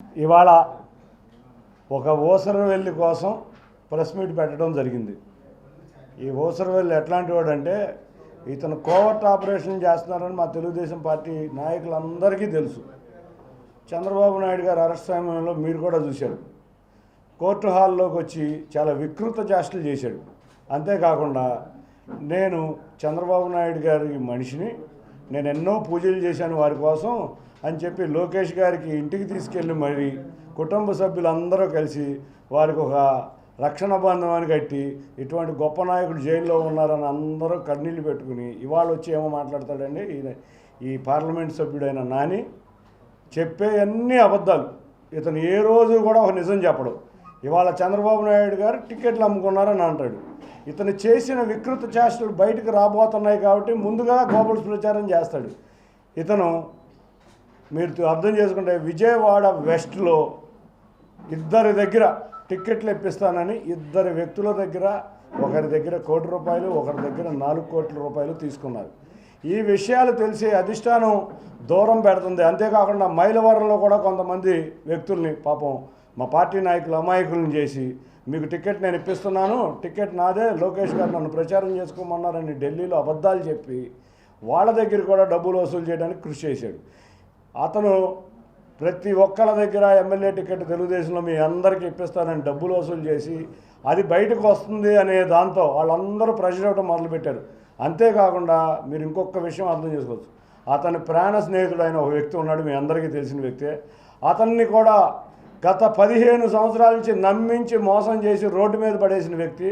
ఇవాళ ఒక ఊసరవెల్లి కోసం ప్రెస్ మీట్ పెట్టడం జరిగింది. ఈ ఊసరవెల్లి ఎట్లాంటి వాడంటే ఇతను కోవర్ట్ ఆపరేషన్ చేస్తున్నారని మా తెలుగుదేశం పార్టీ నాయకులందరికీ తెలుసు. చంద్రబాబు నాయుడు గారు అరెస్ట్ సమయంలో మీరు కూడా చూశారు. కోర్టు హాల్లోకి వచ్చి చాలా వికృత చేష్టలు చేశాడు. అంతేకాకుండా నేను చంద్రబాబు నాయుడు గారి మనిషిని, నేను ఎన్నో పూజలు చేశాను వారి కోసం అని చెప్పి లోకేష్ గారికి ఇంటికి తీసుకెళ్ళి మరి కుటుంబ సభ్యులందరూ కలిసి వారికి ఒక రక్షణ బంధం కట్టి ఇటువంటి గొప్ప నాయకుడు జైల్లో ఉన్నారని అందరూ కన్నీళ్ళు పెట్టుకుని ఇవాళ వచ్చి ఏమో మాట్లాడతాడండి. ఈ పార్లమెంట్ సభ్యుడైన నాని చెప్పే అన్ని అబద్ధాలు. ఇతను ఏ రోజు కూడా ఒక నిజం చెప్పడు. ఇవాళ చంద్రబాబు నాయుడు గారు టికెట్లు అమ్ముకున్నారని అంటాడు. ఇతను చేసిన వికృత చేష్టలు బయటకు రాబోతున్నాయి కాబట్టి ముందుగా గోబల్స్ ప్రచారం చేస్తాడు. ఇతను మీరు అర్థం చేసుకుంటే విజయవాడ వెస్ట్లో ఇద్దరి దగ్గర టిక్కెట్లు ఇప్పిస్తానని ఇద్దరు వ్యక్తుల దగ్గర, ఒకరి దగ్గర ₹1 కోటి, ఒకరి దగ్గర ₹4 కోట్ల తీసుకున్నారు. ఈ విషయాలు తెలిసి అధిష్టానం దూరం పెడుతుంది. అంతేకాకుండా మైలవరంలో కూడా కొంతమంది వ్యక్తుల్ని పాపం మా పార్టీ నాయకులు అమాయకులను చేసి మీకు టికెట్ నేను ఇప్పిస్తున్నాను, టికెట్ నాదే, లోకేష్ గారు నన్ను ప్రచారం చేసుకోమన్నారని ఢిల్లీలో అబద్ధాలు చెప్పి వాళ్ళ దగ్గర కూడా డబ్బులు వసూలు చేయడానికి కృషి చేశాడు. అతను ప్రతి ఒక్కళ్ళ దగ్గర ఎమ్మెల్యే టికెట్ తెలుగుదేశంలో మీ అందరికీ ఇప్పిస్తానని డబ్బులు వసూలు చేసి అది బయటకు వస్తుంది అనే దాంతో వాళ్ళందరూ ప్రెషర్ ఇవ్వడం మొదలుపెట్టారు. అంతేకాకుండా మీరు ఇంకొక విషయం అర్థం చేసుకోవచ్చు. అతని ప్రాణ స్నేహితుడైన ఒక వ్యక్తి ఉన్నాడు, మీ అందరికీ తెలిసిన వ్యక్తే. అతన్ని కూడా గత 15 సంవత్సరాల నుంచి నమ్మించి మోసం చేసి రోడ్డు మీద పడేసిన వ్యక్తి.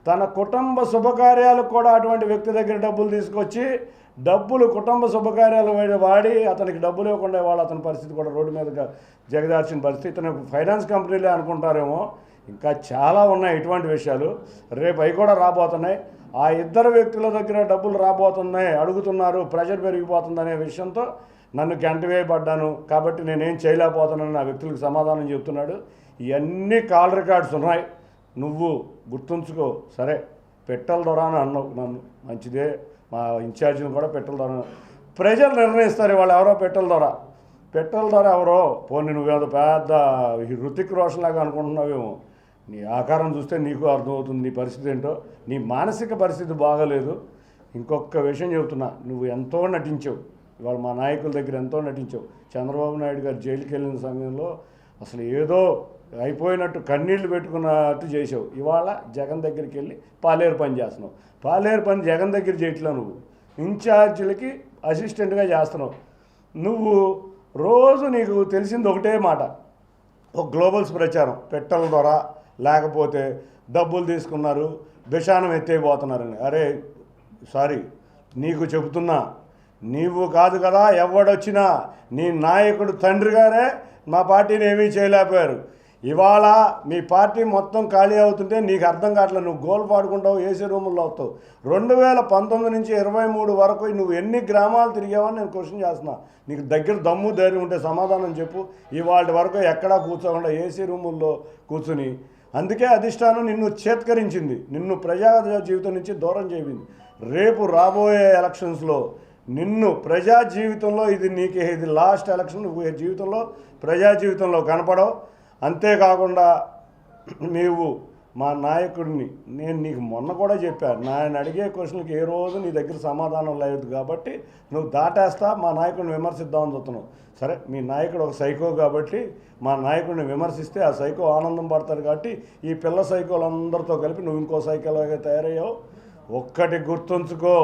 తన కుటుంబ శుభకార్యాలకు కూడా అటువంటి వ్యక్తి దగ్గర డబ్బులు తీసుకొచ్చి కుటుంబ శుభకార్యాలు వాడి అతనికి డబ్బులు ఇవ్వకుండా వాళ్ళు అతని పరిస్థితి కూడా రోడ్డు మీద జగదార్చిన పరిస్థితి. ఇతను ఫైనాన్స్ కంపెనీలే అనుకుంటారేమో, ఇంకా చాలా ఉన్నాయి ఇటువంటి విషయాలు. రేపు అవి కూడా రాబోతున్నాయి. ఆ ఇద్దరు వ్యక్తుల దగ్గర డబ్బులు రాబోతున్నాయి, అడుగుతున్నారు, ప్రెషర్ పెరిగిపోతుందనే విషయంతో నన్ను గంటవేయబడ్డాను కాబట్టి నేనేం చేయలేకపోతున్నాను ఆ వ్యక్తులకు సమాధానం చెప్తున్నాడు. ఇవన్నీ కాల్ రికార్డ్స్ ఉన్నాయి, నువ్వు గుర్తుంచుకో. సరే పెట్టెల ద్వారా అన్నావు నన్ను, మంచిదే. మా ఇన్ఛార్జిని కూడా పెట్టెల ద్వారా ప్రజలు నిర్ణయిస్తారు. వాళ్ళు ఎవరో పెట్టెల ద్వారా ఎవరో పోనీ నువ్వేదో పెద్ద హృతిక్ రోషన్ లాగా అనుకుంటున్నావేమో. నీ ఆకారం చూస్తే నీకు అర్థమవుతుంది నీ పరిస్థితి ఏంటో. నీ మానసిక పరిస్థితి బాగలేదు. ఇంకొక విషయం చెబుతున్నా, నువ్వు ఎంతో నటించావు. ఇవాళ మా నాయకుల దగ్గర ఎంతో నటించావు. చంద్రబాబు నాయుడు గారు జైలుకి వెళ్ళిన సమయంలో అసలు ఏదో అయిపోయినట్టు కన్నీళ్లు పెట్టుకున్నట్టు చేసావు. ఇవాళ జగన్ దగ్గరికి వెళ్ళి పాలేరు పని చేస్తున్నావు. పాలేరు పని జగన్ దగ్గర చేయట్లా, నువ్వు ఇన్ఛార్జీలకి అసిస్టెంట్గా చేస్తున్నావు. నువ్వు రోజు నీకు తెలిసింది ఒకటే మాట, ఒక గ్లోబల్స్ ప్రచారం పెట్టెల ద్వారా, లేకపోతే డబ్బులు తీసుకున్నారు, విషానం ఎత్తైపోతున్నారని. అరే సారీ, నీకు చెబుతున్నా, నీవు కాదు కదా ఎవడొచ్చినా నీ నాయకుడు తండ్రి గారే మా పార్టీని ఏమీ చేయలేకపోయారు. ఇవాళ మీ పార్టీ మొత్తం ఖాళీ అవుతుంటే నీకు అర్థం కావట్లేదు. నువ్వు గోల్ పాడుకుంటావు, ఏసీ రూముల్లో వస్తావు. 2019 నుంచి 23 వరకు నువ్వు ఎన్ని గ్రామాలు తిరిగావని నేను క్వశ్చన్ చేస్తున్నా. నీకు దగ్గర దమ్ము ధైర్యం ఉంటే సమాధానం చెప్పు. ఇవాళ వరకు ఎక్కడా కూర్చోకుండా ఏసీ రూముల్లో కూర్చుని, అందుకే అధిష్టానం నిన్ను చేత్కరించింది, నిన్ను ప్రజా జీవితం నుంచి దూరం చేయింది. రేపు రాబోయే ఎలక్షన్స్లో నిన్ను ప్రజా జీవితంలో ఇది లాస్ట్ ఎలక్షన్, నువ్వు జీవితంలో ప్రజా జీవితంలో కనపడవు. అంతేకాకుండా నీవు మా నాయకుడిని, నేను నీకు మొన్న కూడా చెప్పాను, నేను అడిగే క్వశ్చన్కి ఏ రోజు నీ దగ్గర సమాధానం లేదు కాబట్టి నువ్వు దాటేస్తా మా నాయకుడిని విమర్శిద్దామని చూస్తున్నావు. సరే, మీ నాయకుడు ఒక సైకో కాబట్టి మా నాయకుడిని విమర్శిస్తే ఆ సైకో ఆనందం పడతాడు కాబట్టి ఈ పిల్ల సైకోలందరితో కలిపి నువ్వు ఇంకో సైకోలాగా తయారయ్యావు. ఒక్కటి గుర్తుంచుకో,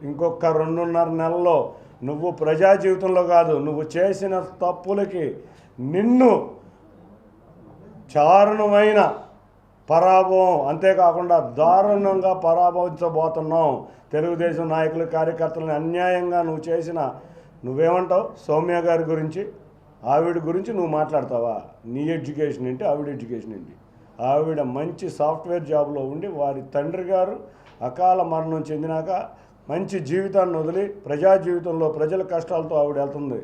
ఇంకొక 2.5 నెలల్లో నువ్వు ప్రజా జీవితంలో కాదు, నువ్వు చేసిన తప్పులకి నిన్ను చారుణమైన పరాభవం, అంతేకాకుండా దారుణంగా పరాభవించబోతున్నావు. తెలుగుదేశం నాయకులు, కార్యకర్తలను అన్యాయంగా నువ్వు చేసిన, నువ్వేమంటావు సౌమ్య గారి గురించి, ఆవిడ గురించి నువ్వు మాట్లాడతావా? నీ ఎడ్యుకేషన్ ఏంటి, ఆవిడ ఎడ్యుకేషన్ ఏంటి? ఆవిడ మంచి సాఫ్ట్వేర్ జాబ్లో ఉండి వారి తండ్రి గారు అకాల మరణం చెందినాక మంచి జీవితాన్ని వదిలి ప్రజా జీవితంలో ప్రజల కష్టాలతో ఆవిడ వెళ్తుంది.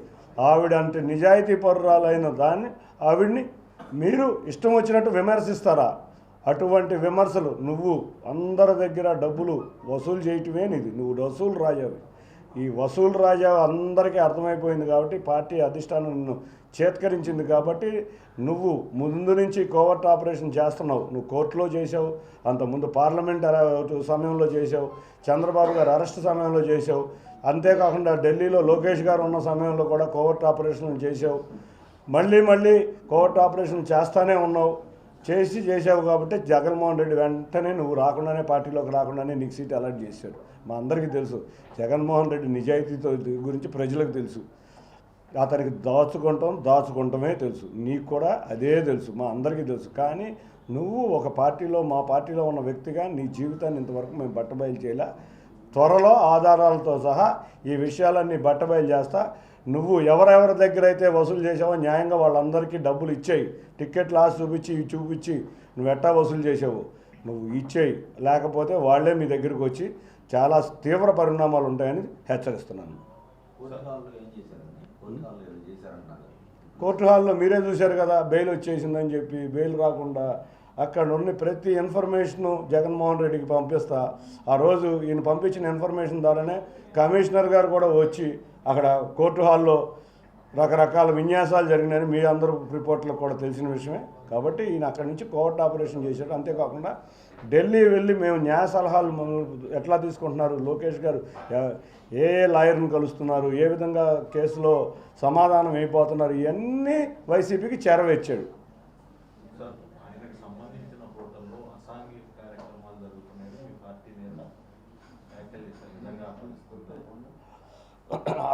ఆవిడ అంటే నిజాయితీ పరురాలైన ఆవిడ్ని మీరు ఇష్టం వచ్చినట్టు విమర్శిస్తారా? అటువంటి విమర్శలు నువ్వు అందరి దగ్గర డబ్బులు వసూలు చేయటమే నీది, నువ్వు వసూలు రాజావి. ఈ వసూలు రాజా అందరికీ అర్థమైపోయింది కాబట్టి పార్టీ అధిష్టానం నిన్ను చేత్కరించింది. కాబట్టి నువ్వు ముందు నుంచి కోవర్ట్ ఆపరేషన్ చేస్తున్నావు. నువ్వు కోర్టులో చేసావు, అంతకుముందు పార్లమెంట్ సమయంలో చేసావు, చంద్రబాబు గారు అరెస్ట్ సమయంలో చేసావు, అంతేకాకుండా ఢిల్లీలో లోకేష్ గారు ఉన్న సమయంలో కూడా కోవర్ట్ ఆపరేషన్ చేసావు. మళ్ళీ కోవర్ట్ ఆపరేషన్ చేస్తానే ఉన్నావు. చేసావు కాబట్టి జగన్మోహన్ రెడ్డి వెంటనే నువ్వు రాకుండానే, పార్టీలోకి రాకుండానే నీకు సీట్ అలాట్ చేశాడు. మా అందరికీ తెలుసు జగన్మోహన్ రెడ్డి నిజాయితీతో గురించి ప్రజలకు తెలుసు. అతనికి దాచుకుంటమే తెలుసు. నీకు కూడా అదే తెలుసు, మా అందరికీ తెలుసు. కానీ నువ్వు ఒక పార్టీలో, మా పార్టీలో ఉన్న వ్యక్తిగా నీ జీవితాన్ని ఇంతవరకు మేము బట్టబయలు చేయలే. త్వరలో ఆధారాలతో సహా ఈ విషయాలన్నీ బట్టబయలు చేస్తా. నువ్వు ఎవరెవరి దగ్గర అయితే వసూలు చేసావో న్యాయంగా వాళ్ళందరికీ డబ్బులు ఇచ్చేయి. టికెట్లు ఆశ చూపించి నువ్వు ఎట్టా వసూలు చేసావు నువ్వు ఇచ్చేయి. లేకపోతే వాళ్ళే మీ దగ్గరికి వచ్చి చాలా తీవ్ర పరిణామాలు ఉంటాయని హెచ్చరిస్తున్నాను. కోర్టు హాల్లో మీరే చూశారు కదా, బెయిల్ వచ్చేసిందని చెప్పి. బెయిల్ రాకుండా అక్కడ ఉన్న ప్రతి ఇన్ఫర్మేషను జగన్మోహన్ రెడ్డికి పంపిస్తా. ఆ రోజు ఈయన పంపించిన ఇన్ఫర్మేషన్ ద్వారానే కమిషనర్ గారు కూడా వచ్చి అక్కడ కోర్టు హాల్లో రకరకాల విన్యాసాలు జరిగినాయని మీ అందరూ రిపోర్ట్లకు కూడా తెలిసిన విషయమే. కాబట్టి ఈయన అక్కడి నుంచి కోవర్ట్ ఆపరేషన్ చేశాడు. అంతేకాకుండా ఢిల్లీ వెళ్ళి మేము న్యాయ సలహాలు ఎట్లా తీసుకుంటున్నారు, లోకేష్ గారు ఏ లాయర్ని కలుస్తున్నారు, ఏ విధంగా కేసులో సమాధానం అయిపోతున్నారు, ఇవన్నీ వైసీపీకి చేరవేర్చాడు.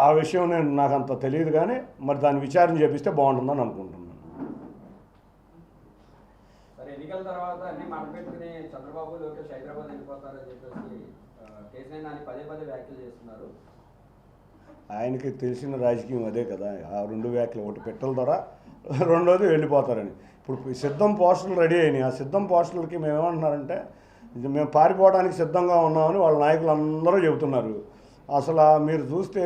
ఆ విషయం నాకు అంత తెలియదు, కానీ మరి దాన్ని విచారణ చేపిస్తే బాగుంటుందని అనుకుంటున్నాను. ఎన్నికల తర్వాత అన్ని మాట పెట్టుకుని చంద్రబాబు లోకేష్ హైదరాబాద్ వెళ్ళిపోతారని చెప్పేసి కేసీఆర్ నాని పదే వ్యాఖ్యలు చేస్తున్నారు. ఆయనకి తెలిసిన రాజకీయం అదే కదా, ఆ రెండు వ్యాఖ్యలు, ఒకటి పెట్టల ద్వారా, రెండోది వెళ్ళిపోతారని. ఇప్పుడు సిద్ధం పోస్టులు రెడీ అయినాయి. ఆ సిద్ధం పోస్టులకి మేము ఏమంటున్నారంటే మేము పారిపోవడానికి సిద్ధంగా ఉన్నామని వాళ్ళ నాయకులు అందరూ చెబుతున్నారు. అసలు మీరు చూస్తే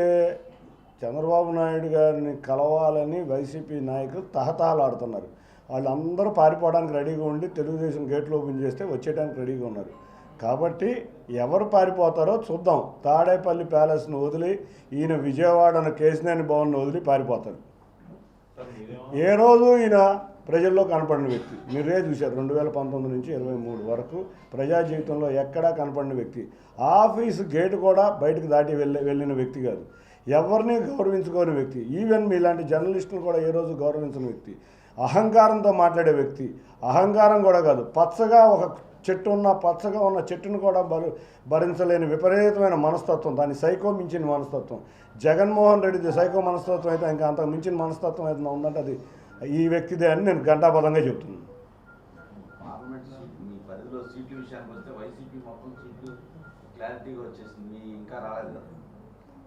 చంద్రబాబు నాయుడు గారిని కలవాలని వైసీపీ నాయకులు తహతహలాడుతున్నారు. వాళ్ళందరూ పారిపోవడానికి రెడీగా ఉండి తెలుగుదేశం గేట్లు ఓపెన్ చేస్తే వచ్చేయడానికి రెడీగా ఉన్నారు. కాబట్టి ఎవరు పారిపోతారో చూద్దాం. తాడేపల్లి ప్యాలెస్ను వదిలి ఈయన విజయవాడను కేసినేని భవన్ను వదిలి పారిపోతారు. ఏ రోజు ఈయన ప్రజల్లో కనపడిన వ్యక్తి మీరే చూశారు. 2019 నుంచి 23 వరకు ప్రజా జీవితంలో ఎక్కడా కనపడిన వ్యక్తి. ఆఫీసు గేటు కూడా బయటకు దాటి వెళ్ళిన వ్యక్తి కాదు. ఎవరిని గౌరవించుకోని వ్యక్తి. ఈవెన్ మీలాంటి జర్నలిస్టులు కూడా ఏ రోజు గౌరవించిన వ్యక్తి. అహంకారంతో మాట్లాడే వ్యక్తి. అహంకారం కూడా కాదు, పచ్చగా ఉన్న చెట్టును కూడా భరించలేని విపరీతమైన మనస్తత్వం, దాని సైకో మించిన మనస్తత్వం. జగన్మోహన్ రెడ్డిది సైకో మనస్తత్వం అయితే ఇంకా అంతకు మించిన మనస్తత్వం అయితే ఉందంటే అది ఈ వ్యక్తిదే అని నేను ఘంటాపదంగా చెప్తున్నాను.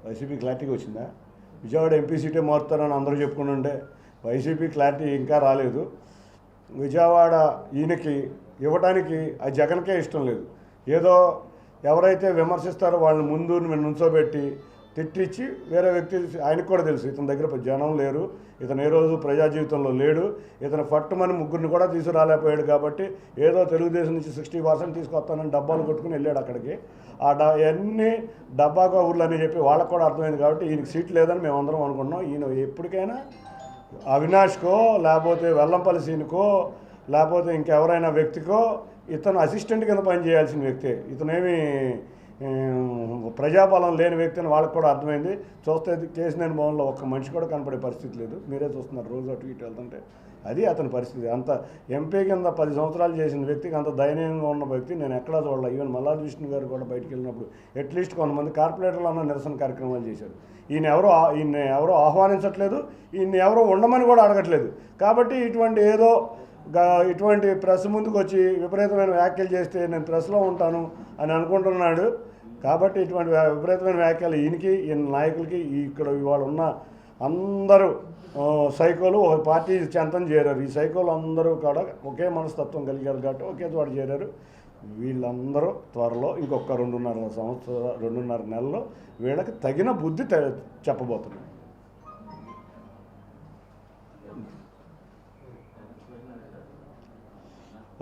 వైసీపీ క్లారిటీగా వచ్చిందా? విజయవాడ ఎంపీ సీటే మారుతారని అందరూ చెప్పుకుంటుంటే వైసీపీ క్లారిటీ ఇంకా రాలేదు. విజయవాడ ఈయనకి ఇవ్వడానికి ఆ జగన్కే ఇష్టం లేదు. ఏదో ఎవరైతే విమర్శిస్తారో వాళ్ళని ముందు నుంచోబెట్టి తిట్టించి వేరే వ్యక్తి, ఆయనకు కూడా తెలుసు ఇతని దగ్గర జనం లేరు, ఇతను ఏ రోజు ప్రజా జీవితంలో లేడు, ఇతను పట్టుమని ముగ్గురిని కూడా తీసుకురాలేకపోయాడు. కాబట్టి ఏదో తెలుగుదేశం నుంచి 60% తీసుకొస్తానని డబ్బాలు కొట్టుకుని వెళ్ళాడు అక్కడికి. అన్నీ డబ్బాగా ఊర్లు అని చెప్పి వాళ్ళకు కూడా అర్థమైంది. కాబట్టి ఈయనకి సీట్ లేదని మేమందరం అనుకుంటున్నాం. ఈయన ఎప్పటికైనా అవినాష్కో లేకపోతే వెల్లంపల్లి సీనుకో లేకపోతే ఇంకెవరైనా వ్యక్తికో ఇతను అసిస్టెంట్ కింద పనిచేయాల్సిన వ్యక్తే. ఇతనేమి ప్రజాబలం లేని వ్యక్తి అని వాళ్ళకి కూడా అర్థమైంది. చూస్తే కేసినేని భవన్లో ఒక్క మనిషి కూడా కనపడే పరిస్థితి లేదు. మీరే చూస్తున్నారు రోజు అటు ఇటు వెళ్తుంటే. అది అతని పరిస్థితి. అంత ఎంపీ కింద 10 సంవత్సరాలు చేసిన వ్యక్తికి అంత దయనీయంగా ఉన్న వ్యక్తి నేను ఎక్కడా చూడలే. ఈవెన్ మల్లాది విష్ణు గారు కూడా బయటకు వెళ్ళినప్పుడు అట్లీస్ట్ కొంతమంది కార్పొరేటర్లు అన్న నిరసన కార్యక్రమాలు చేశారు. ఈయన ఎవరో ఆహ్వానించట్లేదు, ఈయన ఎవరో ఉండమని కూడా అడగట్లేదు. కాబట్టి ఇటువంటి ప్రెస్ ముందుకు వచ్చి విపరీతమైన వ్యాఖ్యలు చేస్తే నేను ప్రెస్లో ఉంటాను అని అనుకుంటున్నాడు. కాబట్టి ఇటువంటి విపరీతమైన వ్యాఖ్యలు ఈయన నాయకులకి ఇక్కడ ఇవాళ ఉన్న అందరూ సైకోలు ఒక పార్టీ చెంతం చేరారు. ఈ సైకోలు అందరూ కూడా ఒకే మనస్తత్వం కలిగారు కాబట్టి ఒకే చోట చేరారు. వీళ్ళందరూ త్వరలో ఇంకొక 2.5 నెలల్లో వీళ్ళకి తగిన బుద్ధి చెప్పబోతున్నారు.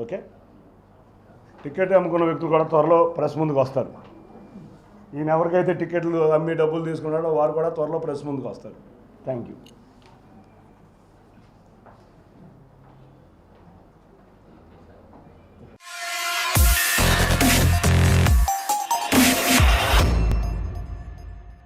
ఓకే, టికెట్ అమ్ముకున్న వ్యక్తులు కూడా త్వరలో ప్రెస్ ముందుకు వస్తారు. ఈయన ఎవరికైతే టికెట్లు అమ్మి డబ్బులు తీసుకున్నాడో వారు కూడా త్వరలో ప్రెస్ ముందుకు వస్తారు. Thank you.